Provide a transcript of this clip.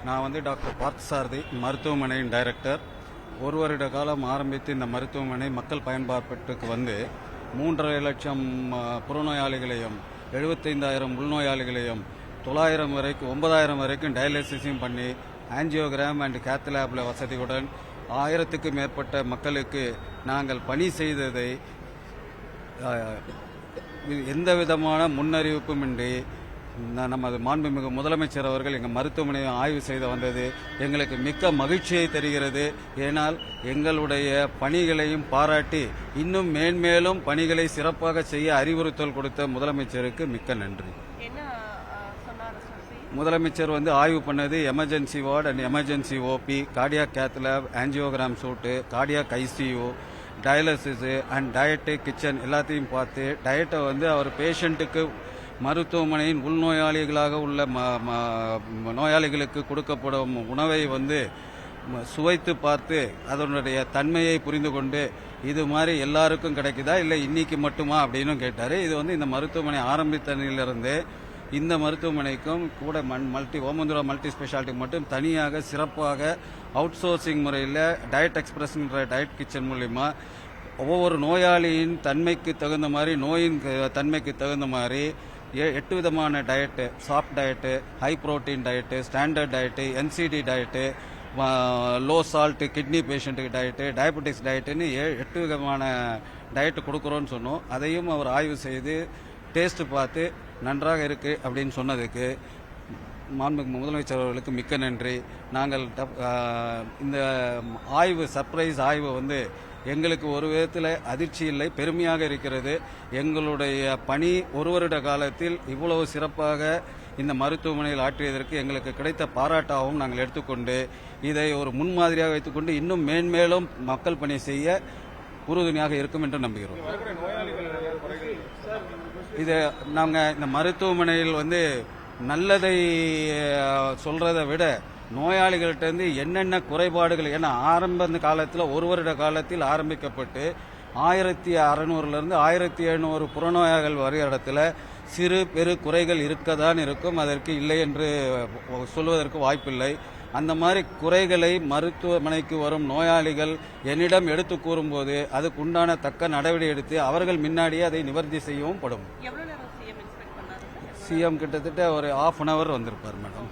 நான் வந்து டாக்டர் பார்த்தசாரதி மருத்துவமனையின் டைரக்டர். ஒரு வருட காலம் ஆரம்பித்து இந்த மருத்துவமனை மக்கள் பயன்பாட்டுக்கு வந்து 3.5 லட்சம் புறநோயாளிகளையும் 75,000 உள்நோயாளிகளையும் 9,000 வரைக்கும் டயாலிசிஸையும் பண்ணி ஆஞ்சியோகிராம் அண்ட் கேத் லேப்ல வசதியுடன் 1000க்கும் மேற்பட்ட மக்களுக்கு நாங்கள் பணி செய்ததை எந்த விதமான முன்னறிவிப்புமின்றி நமது மாண்புமிகு முதலமைச்சர் அவர்கள் எங்கள் மருத்துவமனையை ஆய்வு செய்து வந்தது எங்களுக்கு மிக்க மகிழ்ச்சியை தருகிறது. ஏனால் எங்களுடைய பணிகளையும் பாராட்டி இன்னும் மேன்மேலும் பணிகளை சிறப்பாக செய்ய அறிவுறுத்தல் கொடுத்த முதலமைச்சருக்கு மிக்க நன்றி. முதலமைச்சர் வந்து ஆய்வு பண்ணது emergency ward and emergency OP, cardiac cath lab, angiogram suite, cardiac ICU, dialysis and diet kitchen எல்லாத்தையும் பார்த்து டயட்டை வந்து அவர் பேஷண்ட்டுக்கு மருத்துவமனையின் உள்நோயாளிகளாக உள்ள நோயாளிகளுக்கு கொடுக்கப்படும் உணவை வந்து சுவைத்து பார்த்து அதனுடைய தன்மையை புரிந்து கொண்டு இது மாதிரி எல்லாருக்கும் கிடைக்குதா இல்லை இன்னைக்கு மட்டுமா அப்படின்னு கேட்டார். இது வந்து இந்த மருத்துவமனை ஆரம்பித்தனிலிருந்து இந்த மருத்துவமனைக்கும் கூட ஓமந்துரா மல்டி ஸ்பெஷாலிட்டி மட்டும் தனியாக சிறப்பாக அவுட் சோர்சிங் முறையில் டயட் எக்ஸ்பிரஸ்ன்ற டயட் கிச்சன் மூலிமா ஒவ்வொரு நோயாளியின் தன்மைக்கு தகுந்த மாதிரி நோயின் தன்மைக்கு தகுந்த மாதிரி 8 விதமான diet, soft diet, high protein diet, standard diet, NCD diet, low salt kidney பேஷண்ட்டுக்கு டயட்டு, டயபெட்டிக்ஸ் டயட்டுன்னு 8 விதமான டயட்டு கொடுக்குறோன்னு சொன்னோம். அதையும் அவர் ஆய்வு செய்து டேஸ்ட் பார்த்து நன்றாக இருக்கு அப்படின்னு சொன்னதுக்கு மாண்புமிகு முதலமைச்சர் அவர்களுக்கு மிக்க நன்றி. நாங்கள் இந்த ஆய்வு சர்ப்ரைஸ் ஆய்வு வந்து எங்களுக்கு ஒரு விதத்தில் அதிர்ச்சி இல்லை, பெருமையாக இருக்கிறது. எங்களுடைய பணி ஒரு வருட காலத்தில் இவ்வளவு சிறப்பாக இந்த மருத்துவமனையில் ஆற்றியதற்கு எங்களுக்கு கிடைத்த பாராட்டாகவும் நாங்கள் எடுத்துக்கொண்டு இதை ஒரு முன்மாதிரியாக வைத்துக்கொண்டு இன்னும் மேன்மேலும் மக்கள் பணி செய்ய உறுதுணையாக இருக்கும் என்று நம்புகிறோம். இது நாங்கள் இந்த மருத்துவமனையில் வந்து நல்லதை சொல்றதை விட நோயாளிகள்கிட்ட என்னென்ன குறைபாடுகள், ஏன்னா ஆரம்ப காலத்தில் ஒரு வருட காலத்தில் ஆரம்பிக்கப்பட்டு 1600 1700 புறநோயாளிகள் வரும் இடத்துல சிறு பெரு குறைகள் இருக்கதான் இருக்கும், அதற்கு இல்லை என்று சொல்வதற்கு வாய்ப்பில்லை. அந்த மாதிரி குறைகளை மருத்துவமனைக்கு வரும் நோயாளிகள் என்னிடம் எடுத்து கூறும்போது அதுக்கு உண்டான தக்க நடவடிக்கை எடுத்து அவர்கள் முன்னாடியே அதை நிவர்த்தி செய்யவும் படும். சிஎம் கிட்டத்தட்ட ஒரு ½ hour வந்திருப்பார் மேடம்.